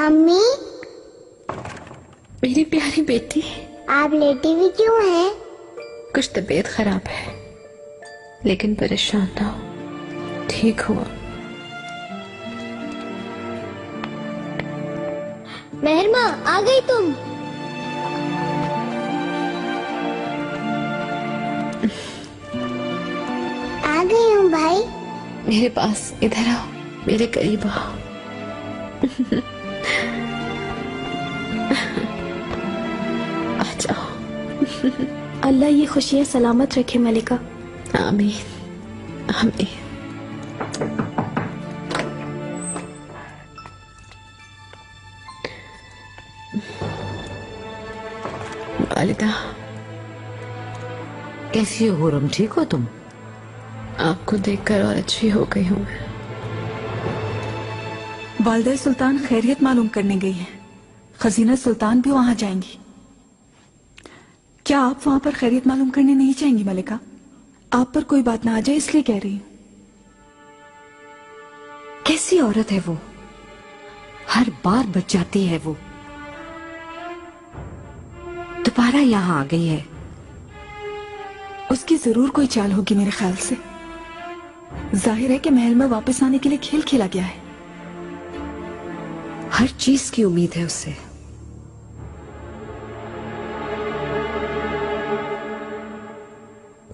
अम्मी, मेरी प्यारी बेटी, आप लेटी हुई क्यों हैं? कुछ तबीयत खराब है, लेकिन परेशान ना हो, ठीक हुआ। मेहरमा, आ गई तुम? आ गई हूँ भाई। मेरे पास इधर आओ, मेरे करीब आओ। आ जाओ। अल्लाह ये खुशियाँ सलामत रखे मलिका। आमीन आमीन। वालिदा, कैसी हो हुरम, ठीक हो तुम? आपको देखकर और अच्छी हो गई हूँ मैं। वालिदा सुल्तान खैरियत मालूम करने गई है। खजीना सुल्तान भी वहां जाएंगी। क्या आप वहां पर खैरियत मालूम करने नहीं जाएंगी मलिका? आप पर कोई बात ना आ जाए इसलिए कह रही हूँ। कैसी औरत है वो, हर बार बच जाती है वो, दोबारा यहाँ आ गई है। उसकी जरूर कोई चाल होगी मेरे ख्याल से। जाहिर है कि महल में वापस आने के लिए खेल खेला गया है। हर चीज की उम्मीद है उससे।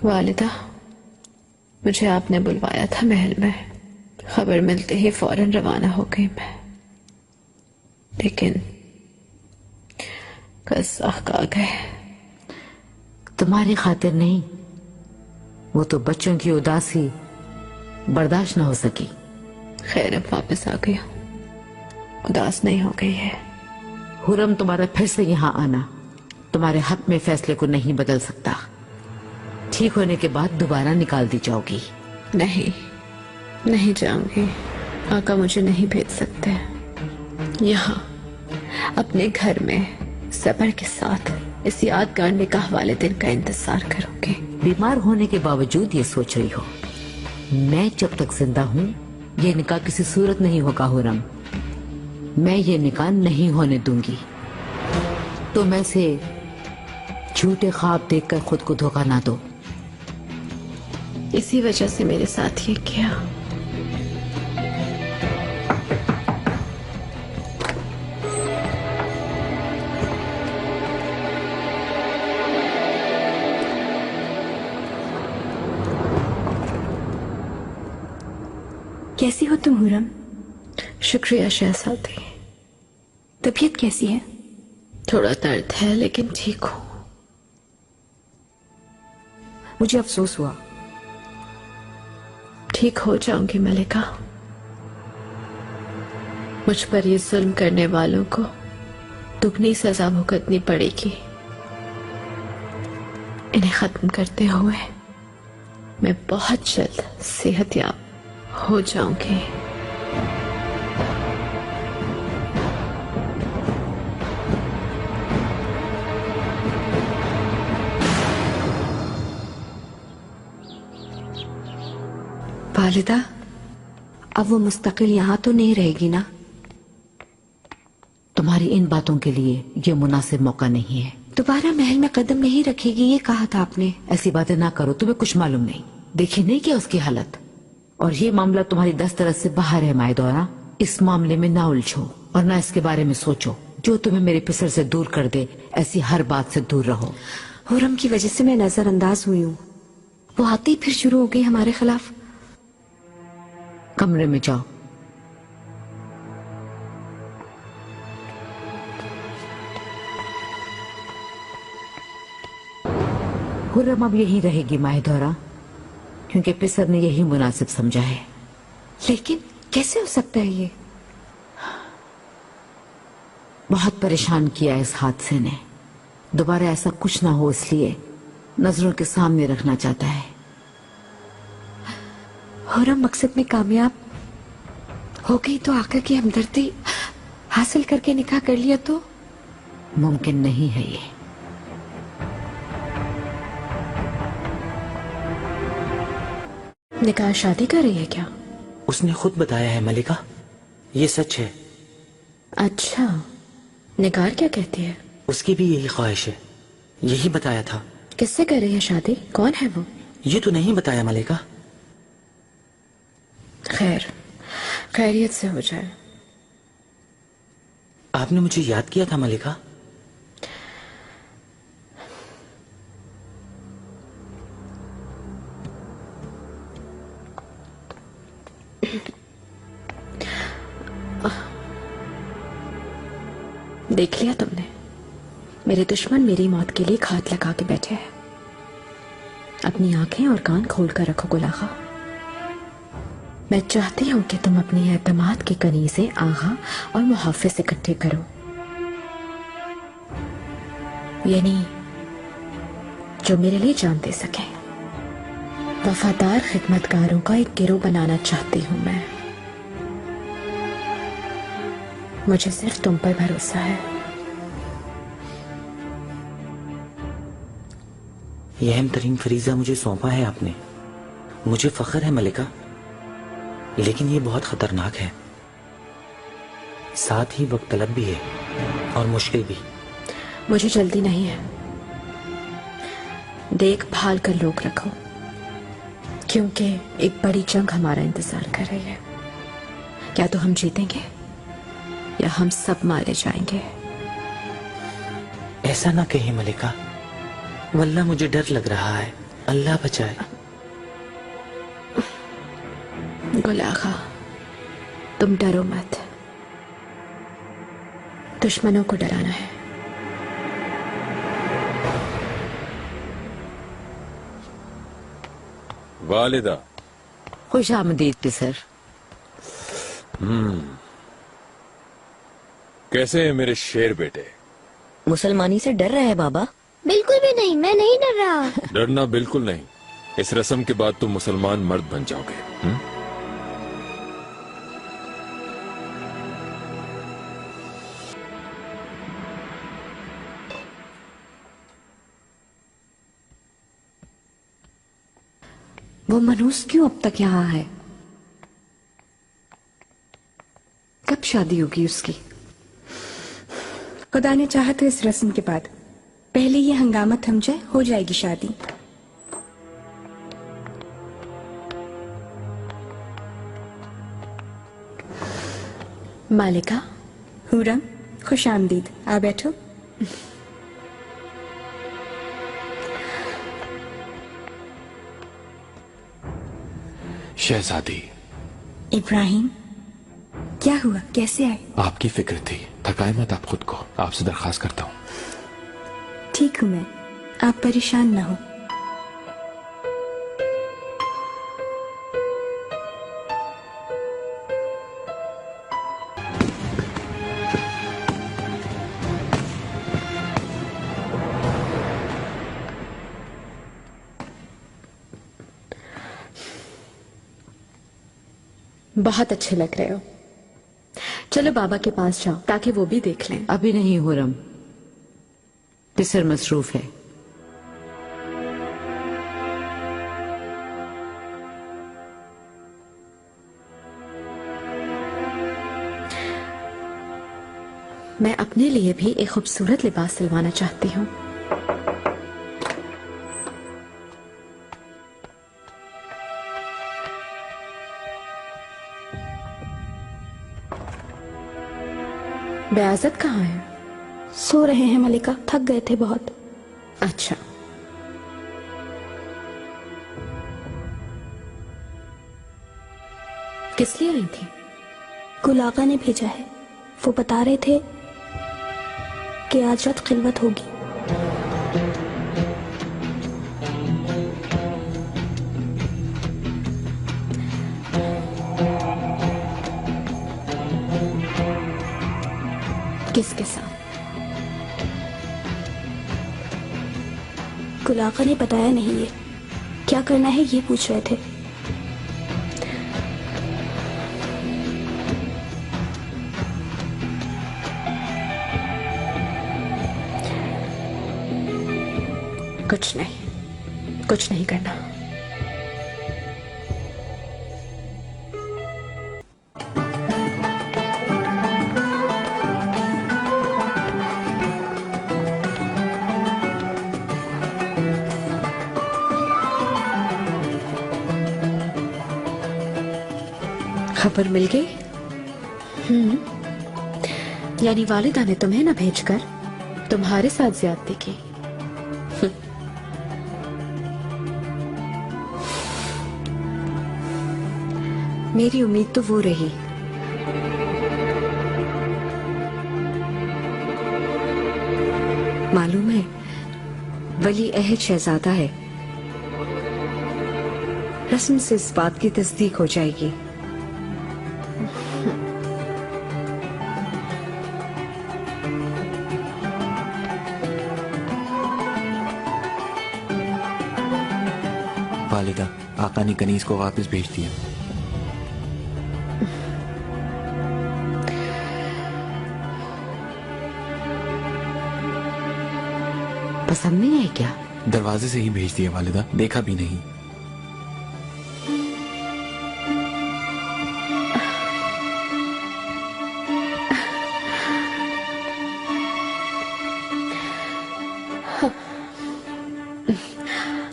वालिदा, मुझे आपने बुलवाया था महल में। खबर मिलते ही फौरन रवाना हो गई मैं, लेकिन कज़ाक आ गए। तुम्हारी खातिर नहीं, वो तो बच्चों की उदासी बर्दाश्त न हो सकी। खैर, अब वापस आ गई हूँ, उदास नहीं हो गई है। हुरम, तुम्हारा फिर से यहाँ आना तुम्हारे हक में फैसले को नहीं बदल सकता। ठीक होने के बाद दोबारा निकाल दी जाओगी। नहीं, नहीं जाऊंगी। आका मुझे नहीं भेज सकते। यहाँ अपने घर में सब्र के साथ इस यादगार निकाह वाले दिन का इंतजार करूंगी। बीमार होने के बावजूद ये सोच रही हो। मैं जब तक जिंदा हूँ ये निकाह किसी सूरत नहीं होगा हुरम। मैं ये निकाह नहीं होने दूंगी। तुम ऐसे झूठे ख्वाब देखकर खुद को धोखा ना दो। इसी वजह से मेरे साथ ये किया। कैसी हो तुम हुरम? शुक्रिया शहजादी। तबीयत कैसी है? थोड़ा दर्द है, लेकिन ठीक हूँ। मुझे अफसोस हुआ। ठीक हो जाऊंगी मलिका। मुझ पर ये जुल्म करने वालों को दुगनी सजा भुगतनी पड़ेगी। इन्हें खत्म करते हुए मैं बहुत जल्द सेहतयाब हो जाऊंगी। वालिदा, अब वो मुस्तकिल यहाँ तो नहीं रहेगी ना? तुम्हारी इन बातों के लिए ये मुनासिब मौका नहीं है। दोबारा महल में कदम नहीं रखेगी ये कहा था आपने। ऐसी बातें ना करो, तुम्हें कुछ मालूम नहीं। देखी नहीं क्या उसकी हालत? और ये मामला तुम्हारी दस्तरस से बाहर है मायदौरा। इस मामले में ना उलझो और ना इसके बारे में सोचो। जो तुम्हें मेरे पिसर से दूर कर दे, ऐसी हर बात से दूर रहो। हुरम की वजह से मैं नजरअंदाज हुई हूँ। वो आते ही फिर शुरू हो गई हमारे खिलाफ। कमरे में जाओ। हुर्रम अब यही रहेगी माहिदौरा, क्योंकि पिसर ने यही मुनासिब समझा है। लेकिन कैसे हो सकता है ये? बहुत परेशान किया इस हादसे ने। दोबारा ऐसा कुछ ना हो इसलिए नजरों के सामने रखना चाहता है। हुरम मकसद में कामयाब हो गई तो आका की हमदर्दी हासिल करके निकाह कर लिया तो? मुमकिन नहीं है ये। निकाह शादी कर रही है क्या? उसने खुद बताया है मलिका, ये सच है। अच्छा, निगार क्या कहती है? उसकी भी यही ख्वाहिश है, यही बताया था। किससे कर रही है शादी? कौन है वो? ये तो नहीं बताया मलिका। खैर, खैरियत से हो जाए। आपने मुझे याद किया था मलिका? देख लिया तुमने, मेरे दुश्मन मेरी मौत के लिए घात लगा के बैठे हैं। अपनी आंखें और कान खोल कर रखो गुलाखा। मैं चाहती हूं कि तुम अपनी एतमाद की कनीज़ें आगा और मुहाफिज इकट्ठे करो, यानी जो मेरे लिए जान दे सके। वफादार खिदमतगारों का एक गिरोह बनाना चाहती हूं मैं। मुझे सिर्फ तुम पर भरोसा है। यह अहम तरीन फरीजा मुझे सौंपा है आपने। मुझे फख्र है मलिका, लेकिन ये बहुत खतरनाक है, साथ ही वक्त तलब भी है और मुश्किल भी। मुझे जल्दी नहीं है, देखभाल कर लोग रखो, क्योंकि एक बड़ी जंग हमारा इंतजार कर रही है। क्या तो हम जीतेंगे या हम सब मारे जाएंगे। ऐसा ना कहे मलिका, वल्लाह मुझे डर लग रहा है, अल्लाह बचाए। गुलाखा, तुम डरो मत, दुश्मनों को डराना है। वालिदा, खुश आमदीद सर। कैसे है मेरे शेर बेटे? मुसलमानी से डर रहा है बाबा? बिल्कुल भी नहीं, मैं नहीं डर रहा। डरना बिल्कुल नहीं। इस रस्म के बाद तुम मुसलमान मर्द बन जाओगे। वो मनूस क्यों अब तक यहाँ है? कब शादी होगी उसकी? खुदा ने चाहा तो इस रस्म के बाद, पहले ये हंगामा थम जाए, हो जाएगी शादी। मालिका। हुरम, खुश आमदीद, आ बैठो। शहजादी। इब्राहिम, क्या हुआ, कैसे आए? आपकी फिक्र थी, थकाए मत आप खुद को, आपसे दरखास्त करता हूँ। ठीक हूं मैं, आप परेशान ना हो। बहुत अच्छे लग रहे हो। चलो बाबा के पास जाओ ताकि वो भी देख लें। अभी नहीं हुरम, तिसर मसरूफ है। मैं अपने लिए भी एक खूबसूरत लिबास सिलवाना चाहती हूँ। बेआज़त कहाँ है? सो रहे हैं मलिका, थक गए थे बहुत। अच्छा, किस लिए आई थी? गुलाका ने भेजा है, वो बता रहे थे कि आज रात खिलवत होगी। किसके साथ? गुलाका ने बताया नहीं, ये क्या करना है ये पूछ रहे थे। कुछ नहीं करना। खबर मिल गई? यानी वालिदा ने तुम्हें न भेजकर तुम्हारे साथ ज्यादती की। मेरी उम्मीद तो वो रही। मालूम है, वली अहद शहजादा है। रस्म से इस बात की तस्दीक हो जाएगी। वालिदा, आका ने कनीज को वापस भेज दिया। पसंद नहीं आई क्या? दरवाजे से ही भेज दिया वालिदा, देखा भी नहीं।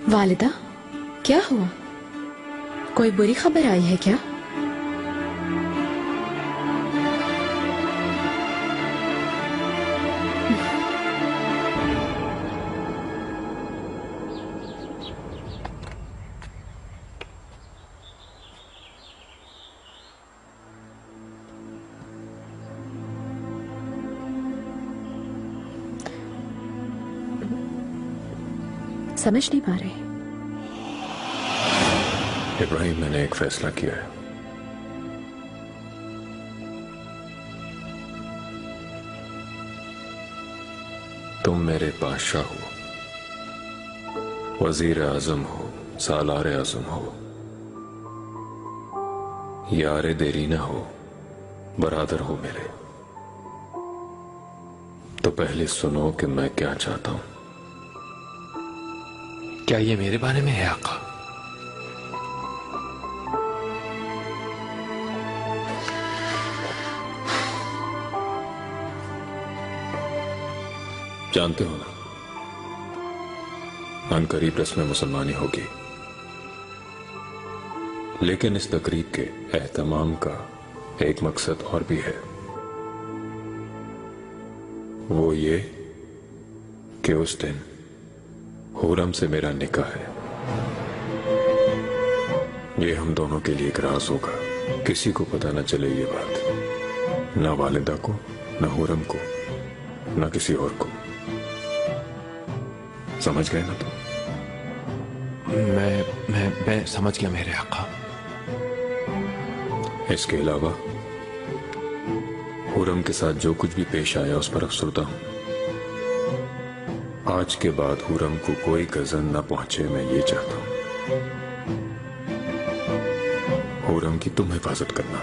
वालिदा, क्या हुआ? कोई बुरी खबर आई है क्या? समझ नहीं पा रहे। इब्राहिम, मैंने एक फैसला किया है। तुम मेरे बादशाह हो, वजीर आजम हो, सालार आजम हो, यार देरीना हो, बरादर हो मेरे। तो पहले सुनो कि मैं क्या चाहता हूं। क्या ये मेरे बारे में है आका? जानते हो ना, अनकरीब रस्म मुसलमानी होगी, लेकिन इस तकरीब के एहतमाम का एक मकसद और भी है। वो ये कि उस दिन हुरम से मेरा निकाह है। ये हम दोनों के लिए एक राज होगा, किसी को पता न चले ये बात, ना वालिदा को, ना हुरम को, ना किसी और को। समझ गए ना तुम? मैं समझ गया मेरे आका। इसके अलावा हुरम के साथ जो कुछ भी पेश आया उस पर अफसरदा हूं। आज के बाद हुरम को कोई गजन न पहुंचे, मैं ये चाहता हूं। हुरम की तुम हिफाजत करना,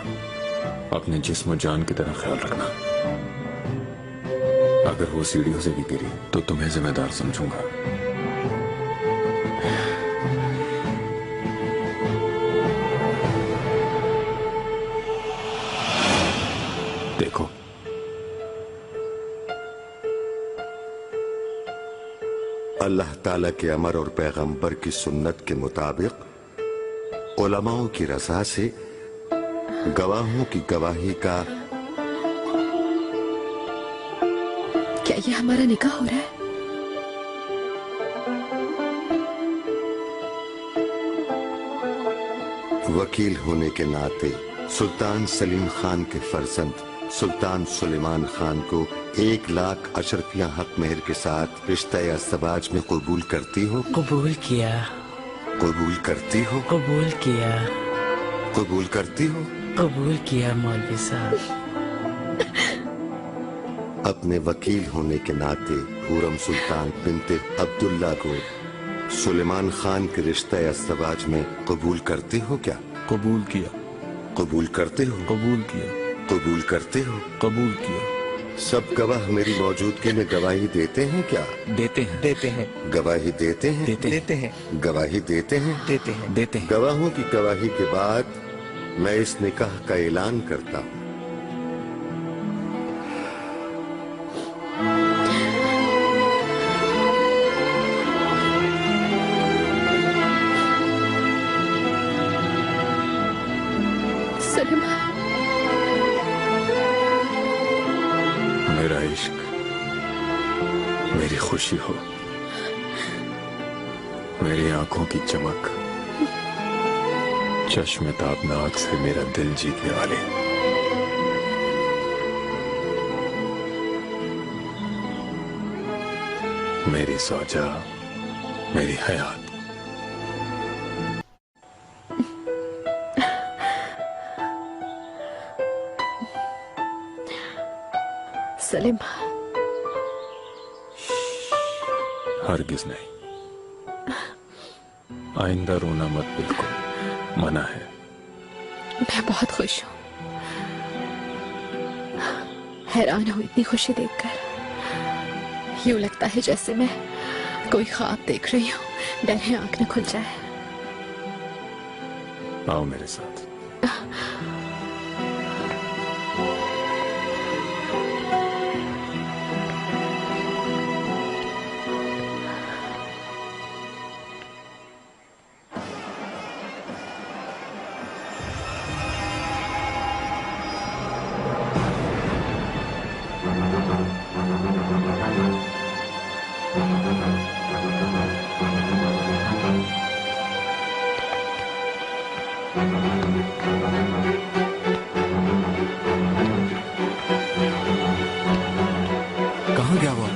अपने जिस्म जान की तरह ख्याल रखना। अगर वो सीढ़ियों से भी गिरी तो तुम्हें जिम्मेदार समझूंगा। देखो, अल्लाह ताला के अमर और पैगंबर की सुन्नत के मुताबिक उलमाओं की रजा से गवाहों की गवाही का। क्या ये हमारा निकाह हो रहा है? वकील होने के नाते सुल्तान सलीम खान के फर्जंद सुल्तान सुलेमान खान को 1,00,000 अशरफिया हक मेहर के साथ रिश्ता अज़दवाज में कबूल करती हो? कबूल किया। कबूल करती हो? कबूल किया। कबूल करती हो? कबूल किया मौलवी साहब। अपने वकील होने के नाते हुरम सुल्तान बिनते अब्दुल्ला को सुलेमान खान के रिश्ता अज़दवाज में कबूल करती हो क्या? कबूल किया। कबूल करते हो? कबूल किया। कबूल करते हो? कबूल किया। सब गवाह मेरी मौजूदगी में गवाही देते हैं क्या? देते हैं। देते हैं। गवाही देते हैं? देते हैं। गवाही देते हैं? देते हैं। देते हैं। गवाहों की गवाही के बाद मैं इस निकाह का ऐलान करता हूँ। सलीमा, खुशी हो, मेरी आंखों की चमक, चश्मे ताबनाक से मेरा दिल जीतने वाली। मेरी सौजा, मेरी हयात। सलीम, हरगिज नहीं, आइंदा रोना मत, बिल्कुल मना है। मैं बहुत खुश हूँ, हैरान हूँ इतनी खुशी देखकर। यूं लगता है जैसे मैं कोई ख्वाब देख रही हूँ, डर है आंख न खुल जाए। आओ मेरे साथ। कहाँ गया वो?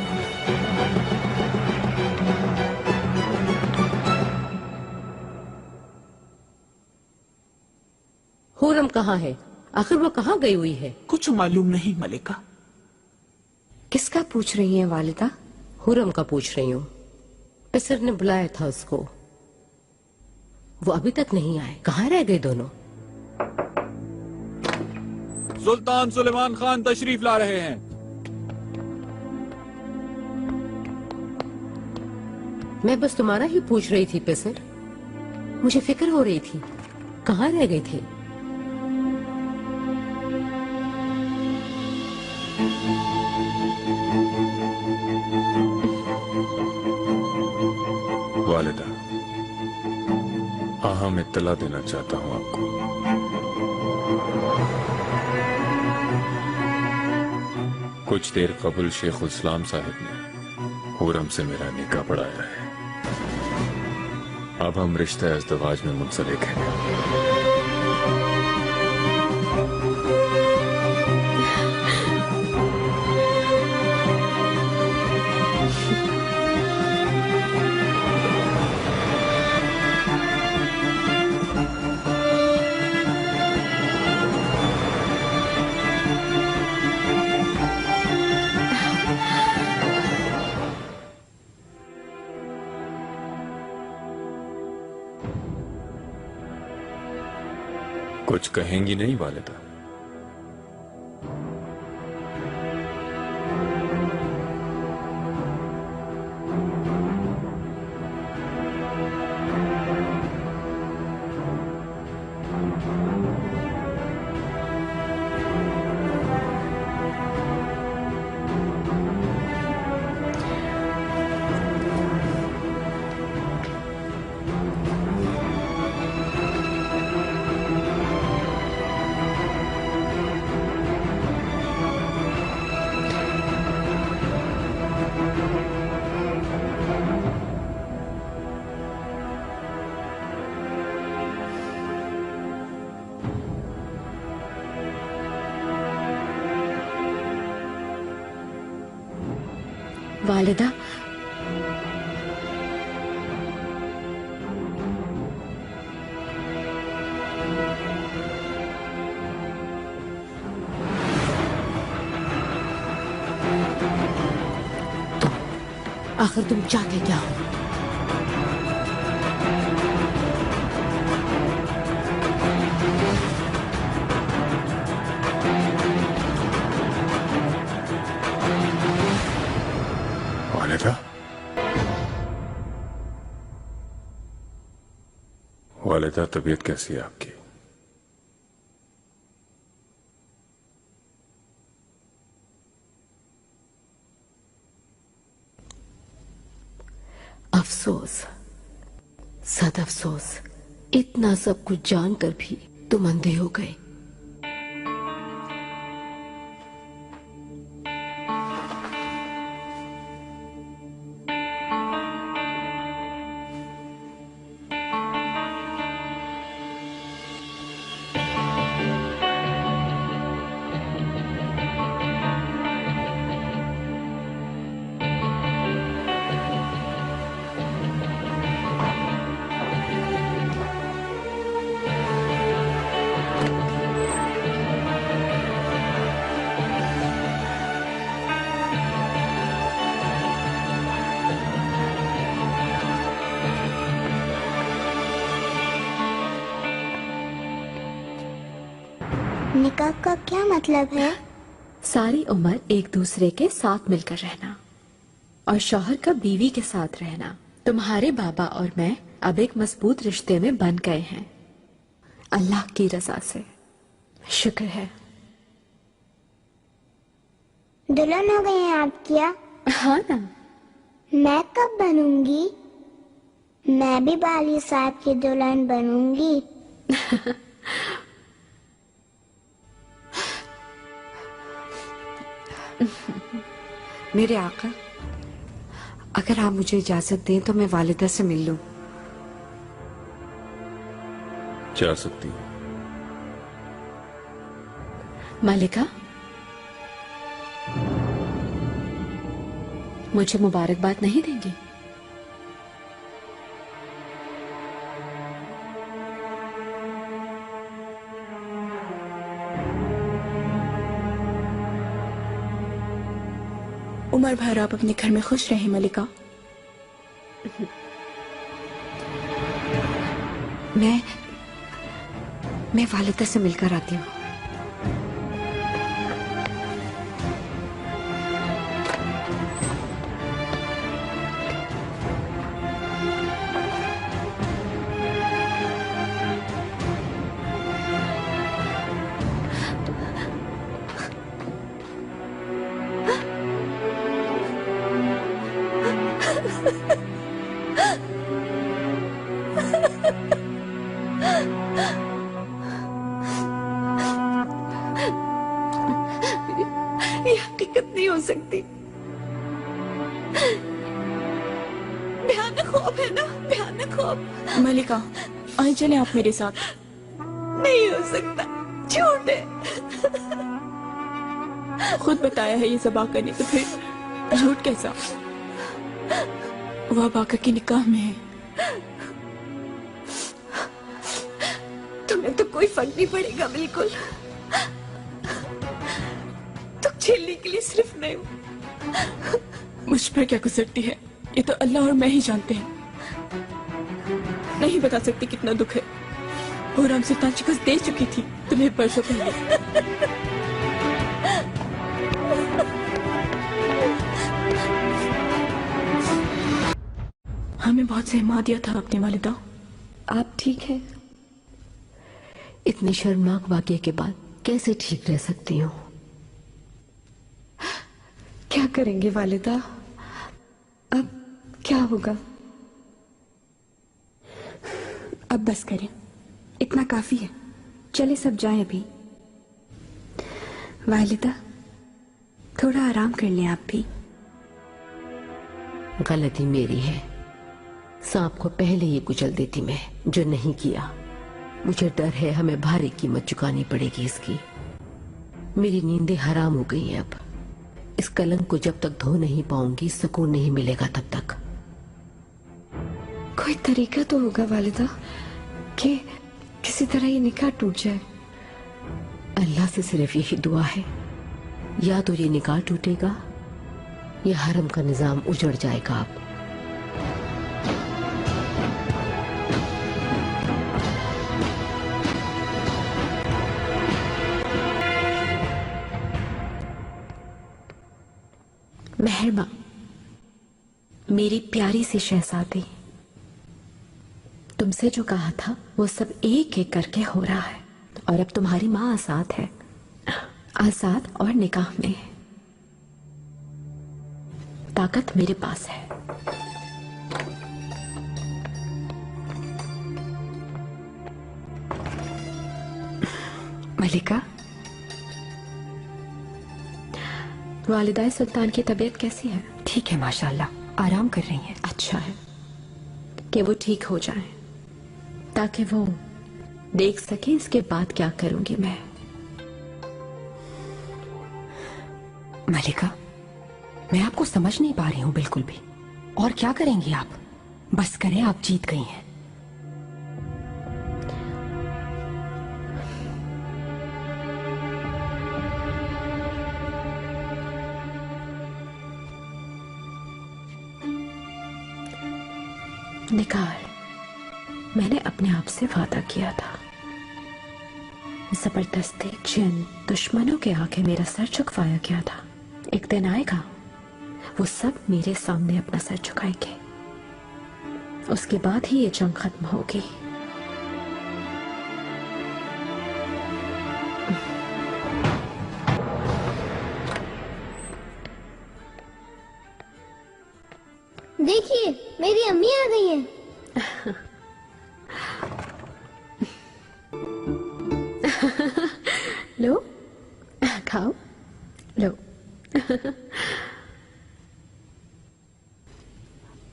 हुरम कहाँ है? आखिर वो कहाँ गई हुई है? कुछ मालूम नहीं मलिका। किसका पूछ रही हैं वालिदा? हुरम का पूछ रही हूँ। पिसर ने बुलाया था उसको, वो अभी तक नहीं आए। कहाँ रह गए दोनों? सुल्तान सुलेमान खान तशरीफ ला रहे हैं। मैं बस तुम्हारा ही पूछ रही थी पिसर, मुझे फिक्र हो रही थी कहाँ रह गए थे। वालिदा, अहम इत्तला देना चाहता हूं आपको। कुछ देर कबल शेख इस्लाम साहिब ने हुरम से मेरा निकाह पढ़ाया है। अब हम रिश्ते इज़्दिवाज में मुंसलिक हैं। कुछ कहेंगी नहीं वालिदा? वालिदा, आखिर तुम चाहते क्या हो? वालिदा, वालिदा तबीयत कैसी है आपकी? अफसोस, सद अफसोस, इतना सब कुछ जानकर भी तुम अंधे हो गए। निकाह का क्या मतलब है? सारी उम्र एक दूसरे के साथ मिलकर रहना और शौहर का बीवी के साथ रहना। तुम्हारे बाबा और मैं अब एक मजबूत रिश्ते में बन गए हैं, अल्लाह की रजा से। शुक्र है। दुल्हन हो गई हैं आप क्या? हाँ ना। मैं कब बनूंगी? मैं भी बाली साहब की दुल्हन बनूंगी। मेरे आका, अगर आप मुझे इजाजत दें तो मैं वालिदा से मिल लूं। जा सकती हूँ। मालिका, मुझे मुबारकबाद नहीं देंगी? उमर भर आप अपने घर में खुश रहें मलिका। मैं वालिदा से मिलकर आती हूँ। ये हकीकत नहीं हो सकती। भयानक ख्वाब है ना, भयानक ख्वाब। मलिका, आइए चले आप मेरे साथ। नहीं हो सकता, झूठ है। खुद बताया है ये सब आका ने, तो फिर झूठ कैसा? वो अब आका के निकाह में है। तुम्हें तो कोई फर्क नहीं पड़ेगा बिल्कुल। तुम झेलने के लिए सिर्फ मैं हूं। मुझ पर क्या गुजरती है ये तो अल्लाह और मैं ही जानते हैं। नहीं बता सकती कितना दुख है। हुर्रम सुल्तान शिकस्त दे चुकी थी तुम्हें परसों पहले। हमें बहुत सहमा दिया था अपनी वालिदा। आप ठीक है? इतनी शर्मनाक वाकये के बाद कैसे ठीक रह सकती हूँ? क्या करेंगे वालिदा? अब क्या होगा? अब बस करें, इतना काफी है। चले सब जाएं अभी। वालिदा, थोड़ा आराम कर लें आप भी। गलती मेरी है। सांप को पहले ही कुचल देती मैं, जो नहीं किया। मुझे डर है हमें भारी कीमत चुकानी पड़ेगी इसकी। मेरी नींदें हराम हो गई हैं अब। इस कलंक को जब तक धो नहीं पाऊंगी सुकून नहीं मिलेगा तब तक। कोई तरीका तो होगा वालिदा कि किसी तरह ये निकाह टूट जाए। अल्लाह से सिर्फ यही दुआ है, या तो ये निकाह टूटेगा या हरम का निजाम उजड़ जाएगा। अब मेहरबा, मेरी प्यारी सी शहजादी, तुमसे जो कहा था वो सब एक एक करके हो रहा है। और अब तुम्हारी माँ आजाद है, आजाद और निकाह में। ताकत मेरे पास है। मलिका, वालिदा सुल्तान की तबीयत कैसी है? ठीक है माशाल्लाह, आराम कर रही है। अच्छा है कि वो ठीक हो जाए, ताकि वो देख सके इसके बाद क्या करूंगी मैं। मलिका, मैं आपको समझ नहीं पा रही हूं बिल्कुल भी। और क्या करेंगी आप? बस करें, आप जीत गई हैं। निकाल, मैंने अपने आप से वादा किया था जबरदस्ती जिन दुश्मनों के आगे मेरा सर झुकवाया गया था, एक दिन आएगा वो सब मेरे सामने अपना सर झुकाएंगे। उसके बाद ही ये जंग खत्म होगी। देखिए मेरी अम्मी आ गई है। लो खाओ, लो।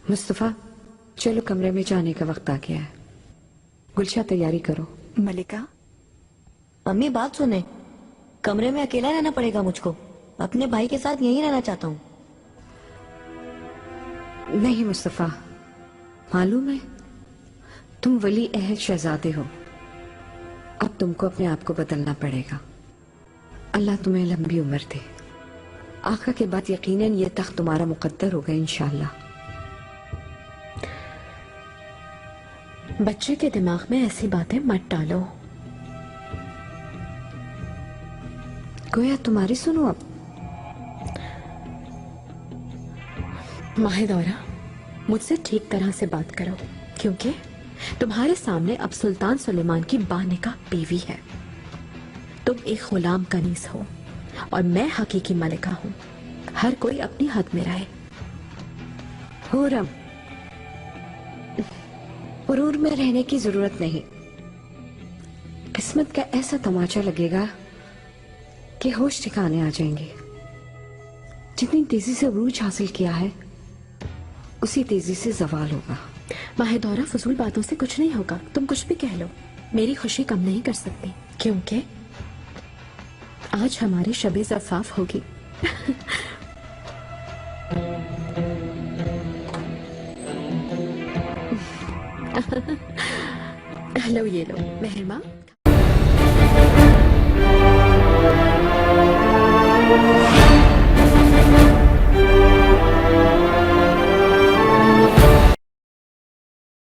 मुस्तफा, चलो कमरे में जाने का वक्त आ गया है। गुलशा तैयारी करो। मलिका, अम्मी बात सुने, कमरे में अकेला रहना पड़ेगा मुझको। अपने भाई के साथ यहीं रहना चाहता हूँ। नहीं मुस्तफा, मालूम है तुम वली अहद शहजादे हो। अब तुमको अपने आप को बदलना पड़ेगा। अल्लाह तुम्हें लंबी उम्र दे। आका के बाद यकीनन ये तख्त तुम्हारा मुकद्दर होगा इंशाअल्लाह। बच्चे के दिमाग में ऐसी बातें मत डालो। गोया तुम्हारी सुनो। अब माहिदौरा, मुझसे ठीक तरह से बात करो, क्योंकि तुम्हारे सामने अब सुल्तान सुलेमान की बानिका बीवी है। तुम एक गुलाम कनीज हो और मैं हकीकी मलिका हूँ। हर कोई अपनी हद में रहे। हुरम, गुरूर में रहने की जरूरत नहीं। किस्मत का ऐसा तमाचा लगेगा कि होश ठिकाने आ जाएंगे। जितनी तेजी से उरूज हासिल किया है उसी तेजी से जवाल होगा। माहिदौरा, फजूल बातों से कुछ नहीं होगा। तुम कुछ भी कह लो, मेरी खुशी कम नहीं कर सकती, क्योंकि आज हमारी शबे ज़फ़ाफ होगी। लो ये लो मेहरमा।